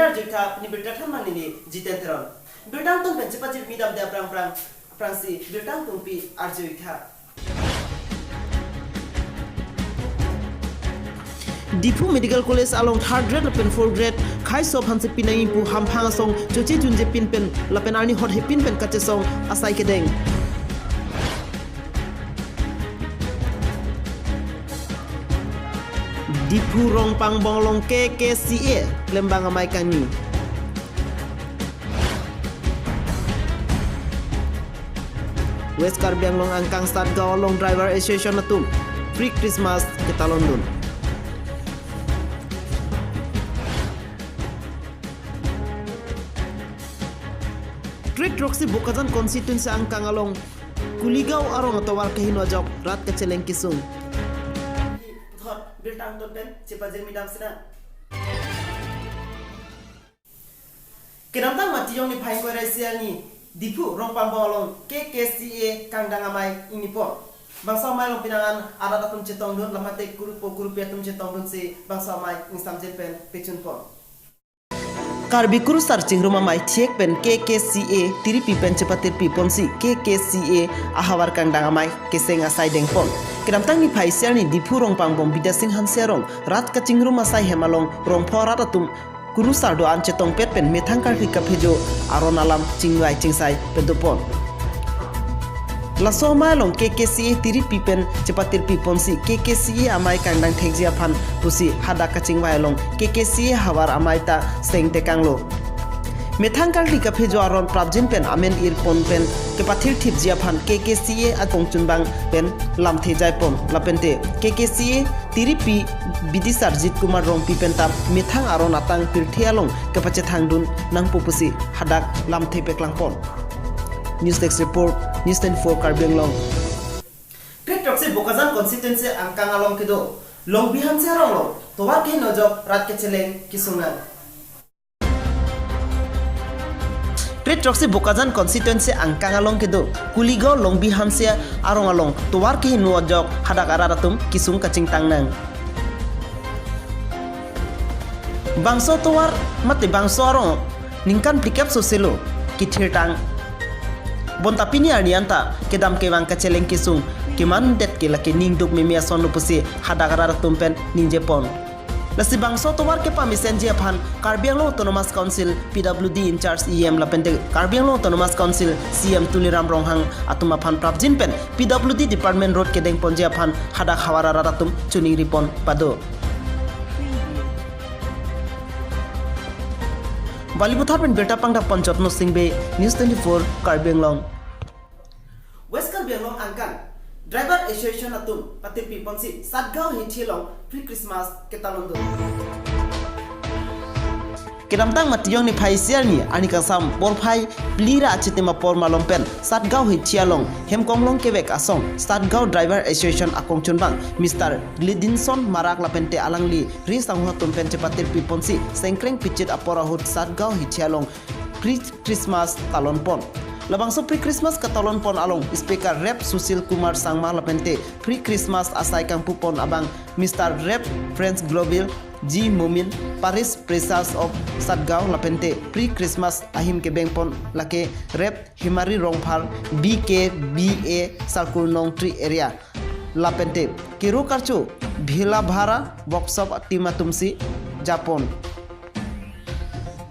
Peter Jika ni berdatang mang ni jiten teron. Berdatang tu cepat cepat midam dia perang Fransi berdatang tumpi Arjuika. Dipu Medical College along 3rd grade lapen 4th grade khai so phanse pinai pu hamphang song chochi junje pinpen lapen arni hot he pinpen kache song asai kedeng. Dipu rong pang bonglong KKCA lembang amai kani. West Karbiang long angkang start gaw long driver association natum free Christmas kita London. Trade Roxy Bukazan constituency angkang along Kuligao arong atawar kahino jok rat keceleng kisung. Bertang tonten cepat jadi midam sena. Kedamtang mati yang ni paling kau rasa ni dipu rompang bolong KKCA kandang amai ini pun. Bangsa amai long pinangan ada datum cetong don lamate guru piatum cetong don se bangsa amai instam jepen pecun pun. Karbi kuru searching rumah mai cek pen KKCA tiri pipen cepat tiri pon si KKCA ahawar kandang amai keseng asai deng pon. Kedamtang ni paisiar ni dipu rong pangbom bidasing hanserong rat kacing rumah sai hemalong rong porat atum kuru sardo an cetong pet pen metang karki kaphejo aron alam cingwai cingsai pedopon. Laso amai long KKCA tiri pipen cepat tiri pon si KKCA amai kandang thekjia phan pusi hada kacingwai long KKCA hawar amai ta seng tekanglo. Metang karki kaphejo aron prabjin pen amen ir pon pen kepathir thip jia phan KKCA atong chunbang pen lam thejai pon lapente KKCA tiripi bidi sarjit kumar rong pipen tap methang aron atang pirthialong kepache thangdun nang pupusi hadak lam thepeklang pon. News Desk report News 24 Karbiang long. Trade Roxy Bukazan constituency angkang along kedo long bihan serong long towar ke nojok rat keceleng kisungan. Trade Roxy Bukazan constituency angkang along kedo Kuligao long bihansia arong along towar ke nuojok hadak araratum kisung kacing tangnang. Bangso towar mate bangso arong ningkan plikap soselo kithir tang. Bontapini arnianta kedam kewang kaceleng kisung keman det ke lake ningduk memia sonu pusi hadak araratum pen ninjepon. Lasi bangso towar ke pamisen je phan Karbiang Autonomous Council PWD in charge EM lapente Karbiang Autonomous Council CM Tuliram Ronghang atuma phan prabjin pen PWD Department Road kedeng ponje phan hadak hawara ratum chuning ripon pado. Balibuthar pen beta pangda panchot no singbe News 24 Karbiang long. West Karbiang long angkan Driver Association atum patir pipon si Satgao hitilong free Christmas ketalondo. Kedamtang matiyong ni paisiar ni ani kasam porphai plira achitema porma lompen Satgao hitialong hemkonglong kebek asong Satgao Driver Association akong chunbang Mr. Glidinson Marak lapente alangli ri sangho tumpen cepatir pipon si sengkreng pichit apora hut Satgao hitialong free Christmas talon pon. Labangso pre Christmas katalon pon along speaker Rep Susil Kumar Sangma lapente pre Christmas asai kang pupon abang Mr. Rep Friends Global G Mumin Paris Presas of Satgao lapente pre Christmas ahim ke bengpon lake Rep Himari Rongphar BKBA Sarkul Nong Tree area lapente kiru karchu Bhila Bhara workshop timatumsi Japon.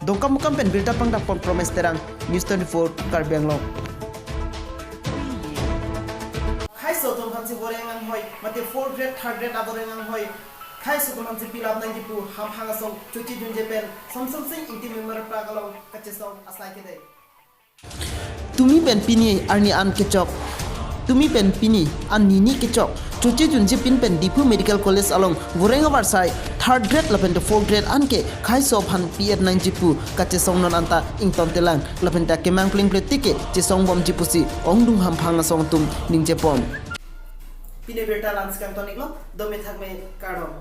Dongkam mukam pen berita pangdak pon promes terang News 24 Karbiang long. Khai sotom hansi borengang hoy mate 4th grade 3rd grade aborengang hoy khai sotom hansi pilap nang dipu ham hangasong chuchi junje pen somsong sing inti member pragalong kachesong asai kedai. Tumi pen pini arni an kechok Tumi pen pini an nini kechok chuchi junje pin pen Dipu Medical College along Gorengabar sai 3rd grade lapente 4th grade anke khai so phan piet nang jipu kache song non anta ington telang lapenta kemang pling pletike che song bom jipusi ongdung ham phanga song tum ningje pom pine beta lans kam toniklo dome thakme kadom